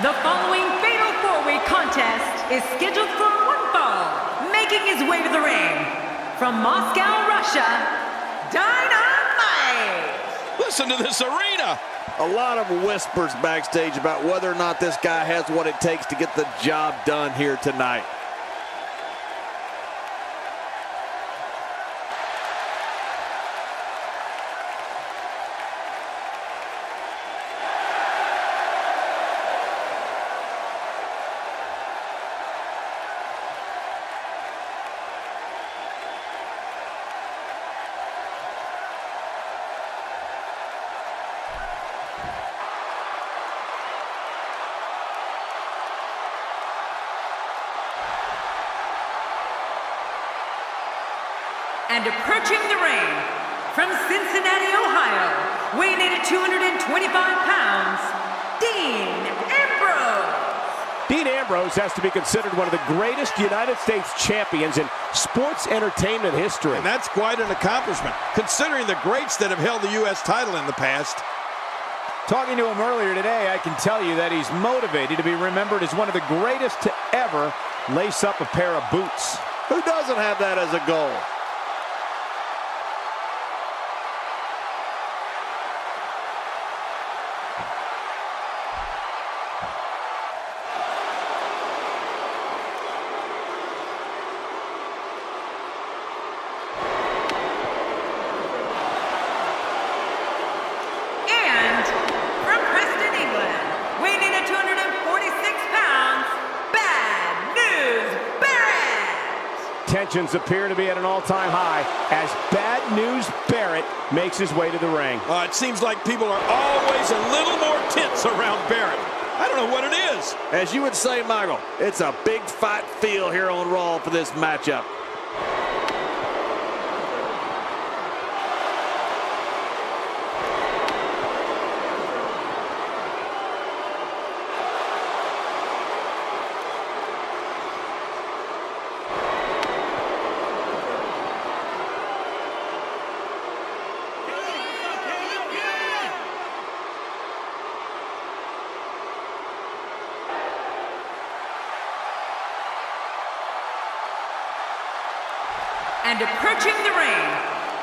The following fatal four-way contest is scheduled for one fall. Making his way to the ring, from Moscow, Russia, Dynamite! Listen to this arena! A lot of whispers backstage about whether or not this guy has what it takes to get the job done here tonight. And approaching the ring, from Cincinnati, Ohio, weighing in at 225 pounds, Dean Ambrose. Dean Ambrose has to be considered one of the greatest United States champions in sports entertainment history. And that's quite an accomplishment, considering the greats that have held the U.S. title in the past. Talking to him earlier today, I can tell you that he's motivated to be remembered as one of the greatest to ever lace up a pair of boots. Who doesn't have that as a goal? Tensions appear to be at an all-time high as Bad News Barrett makes his way to the ring. It seems like people are always a little more tense around Barrett. I don't know what it is. As you would say, Michael, it's a big fight feel here on Raw for this matchup. And approaching the ring,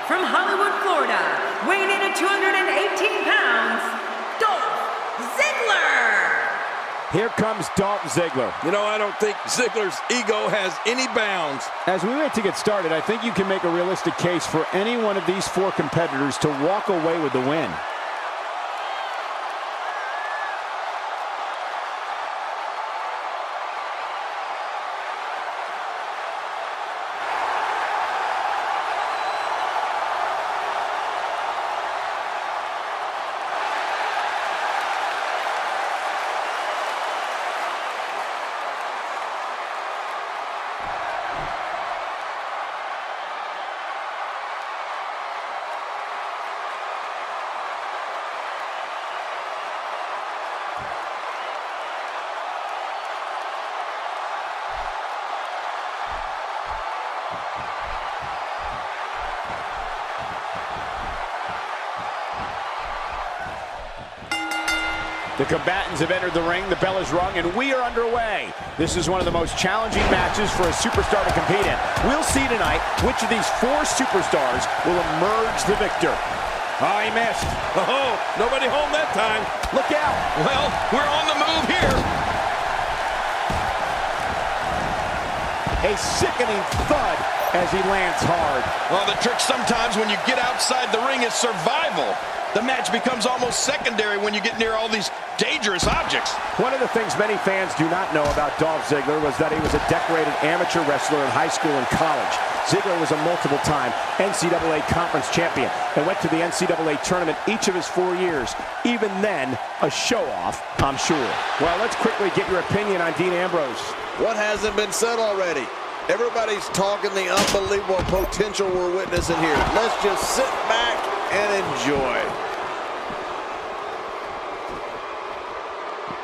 from Hollywood, Florida, weighing in at 218 pounds, Dolph Ziggler! Here comes Dolph Ziggler. You know, I don't think Ziggler's ego has any bounds. As we wait to get started, I think you can make a realistic case for any one of these four competitors to walk away with the win. The combatants have entered the ring, the bell is rung, and we are underway. This is one of the most challenging matches for a superstar to compete in. We'll see tonight which of these four superstars will emerge the victor. Oh, he missed. Oh, nobody home that time. Look out. Well, we're on the move here. A sickening thud as he lands hard. Well, the trick sometimes when you get outside the ring is survival. The match becomes almost secondary when you get near all these dangerous objects. One of the things many fans do not know about Dolph Ziggler was that he was a decorated amateur wrestler in high school and college. Ziggler was a multiple-time NCAA conference champion and went to the NCAA tournament each of his 4 years. Even then, a show-off, I'm sure. Well, let's quickly get your opinion on Dean Ambrose. What hasn't been said already? Everybody's talking the unbelievable potential we're witnessing here. Let's just sit back and enjoy.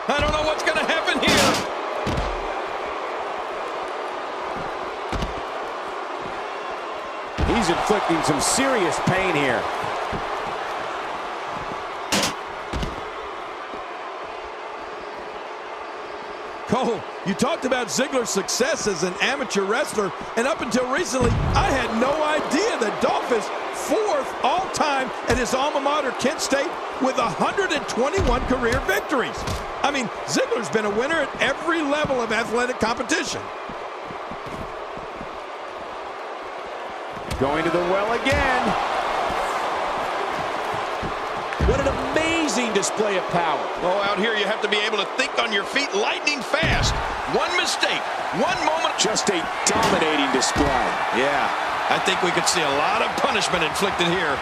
I don't know what's going to happen here. He's inflicting some serious pain here. Cole, you talked about Ziggler's success as an amateur wrestler, and up until recently, I had no idea that Dolph is 4th all-time at his alma mater, Kent State, with 121 career victories. I mean, Ziggler's been a winner at every level of athletic competition. Going to the well again. What an amazing display of power. Oh, out here you have to be able to think on your feet lightning fast. One mistake, one moment. Just a dominating display. Yeah, I think we could see a lot of punishment inflicted here.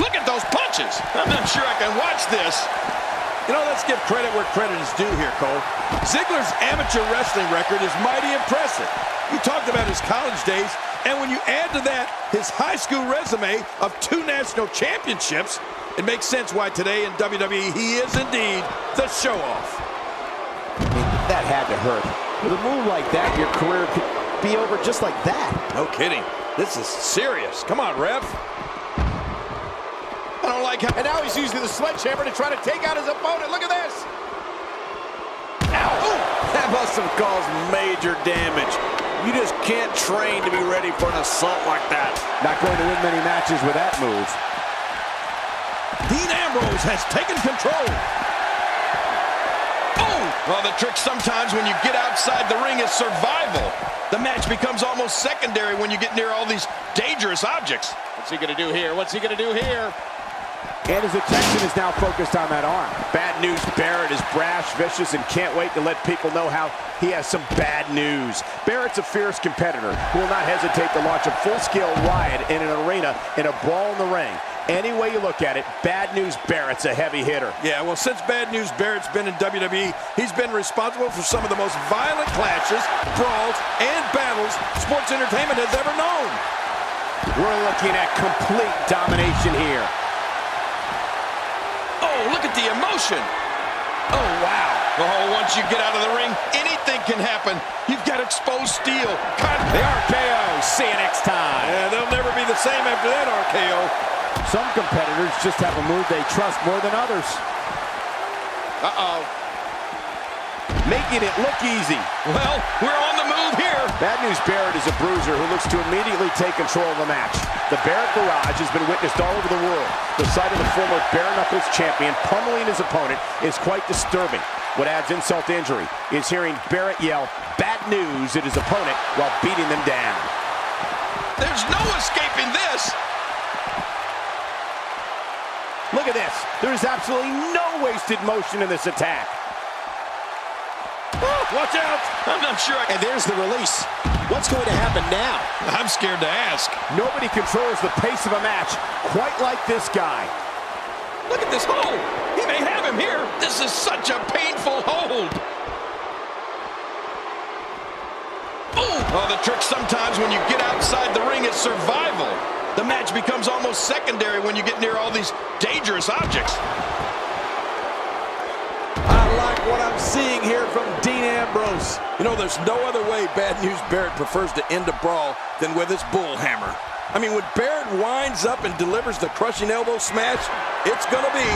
Look at those punches. I'm not sure I can watch this. You know, let's give credit where credit is due here, Cole. Ziggler's amateur wrestling record is mighty impressive. You talked about his college days, and when you add to that his high school resume of 2 national championships, it makes sense why today in WWE he is indeed the show-off. I mean, that had to hurt. With a move like that, your career could be over just like that. No kidding. This is serious. Come on, ref. I don't like how... And now he's using the sledgehammer to try to take out his opponent. Look at this. Ow! Ooh, that must have caused major damage. You just can't train to be ready for an assault like that. Not going to win many matches with that move. Dean Ambrose has taken control. Oh! Well, the trick sometimes when you get outside the ring is survival. The match becomes almost secondary when you get near all these dangerous objects. What's he going to do here? What's he going to do here? And his attention is now focused on that arm. Bad News Barrett is brash, vicious, and can't wait to let people know how he has some bad news. Barrett's a fierce competitor who will not hesitate to launch a full-scale riot in an arena in a brawl in the ring. Any way you look at it, Bad News Barrett's a heavy hitter. Yeah, well, since Bad News Barrett's been in WWE, he's been responsible for some of the most violent clashes, brawls, and battles sports entertainment has ever known. We're looking at complete domination here. Oh, look at the emotion. Oh, wow. Oh, once you get out of the ring, anything can happen. You've got exposed steel. The RKO. See you next time. Yeah, they'll never be the same after that RKO. Some competitors just have a move they trust more than others. Uh-oh. Making it look easy. Well, we're on the move here. Bad News Barrett is a bruiser who looks to immediately take control of the match. The Barrett Barrage has been witnessed all over the world. The sight of the former bare knuckles champion pummeling his opponent is quite disturbing. What adds insult to injury is hearing Barrett yell "bad news" at his opponent while beating them down. There's no escaping this. Look at this. There is absolutely no wasted motion in this attack. Oh, watch out. I'm not sure. And there's the release. What's going to happen now? I'm scared to ask. Nobody controls the pace of a match quite like this guy. Look at this hold. He may have him here. This is such a painful hold. Oh, the trick sometimes when you get outside the ring is survival. The match becomes almost secondary when you get near all these dangerous objects. I like what I'm seeing here from Dean Ambrose. You know, there's no other way Bad News Barrett prefers to end a brawl than with his bull hammer. I mean, when Barrett winds up and delivers the crushing elbow smash, it's going to be,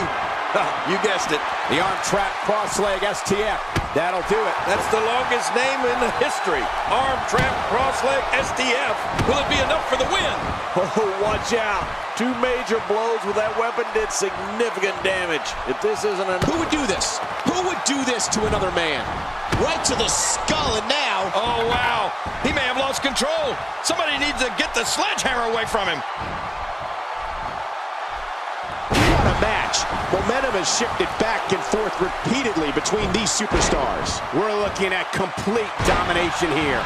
you guessed it, The arm trap cross leg STF. That'll do it. that's the longest name in the history. Arm trap cross leg STF. Will it be enough for the win? Oh, watch out. 2 major blows with that weapon did significant damage. If this isn't enough. Who would do this? Who would do this to another man? Right to the skull, and now... Oh, wow. He may have lost control. Somebody needs to get the sledgehammer away from him. What a match. Momentum has shifted back and forth repeatedly between these superstars. We're looking at complete domination here.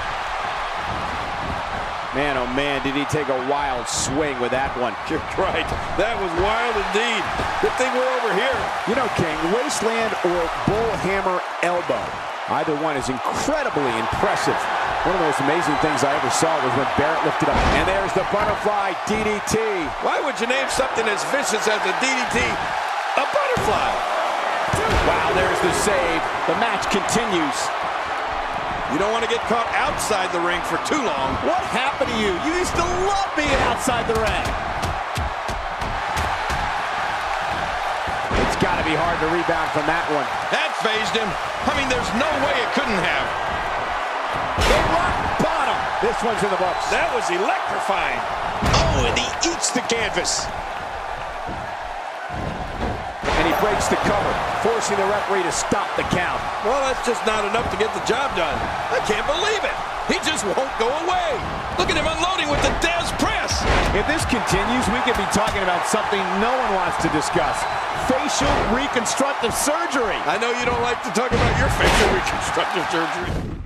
Man, oh man, did he take a wild swing with that one. You're right. That was wild indeed. Good thing we're over here. You know, King, wasteland or bull hammer elbow. Either one is incredibly impressive. One of the most amazing things I ever saw was when Barrett lifted up. And there's the butterfly DDT. Why would you name something as vicious as a DDT a butterfly? Wow, there's the save. The match continues. You don't want to get caught outside the ring for too long. What happened to you? You used to love being outside the ring. got to be hard to rebound from that one. That phased him. I mean, there's no way it couldn't have. The rock bottom. This one's in the books. That was electrifying. Oh, and he eats the canvas. And he breaks the cover, forcing the referee to stop the count. Well, that's just not enough to get the job done. I can't believe it. He just won't go away. Look at him unloading with the Dez press. If this continues, we could be talking about something no one wants to discuss. Facial reconstructive surgery. I know you don't like to talk about your facial reconstructive surgery.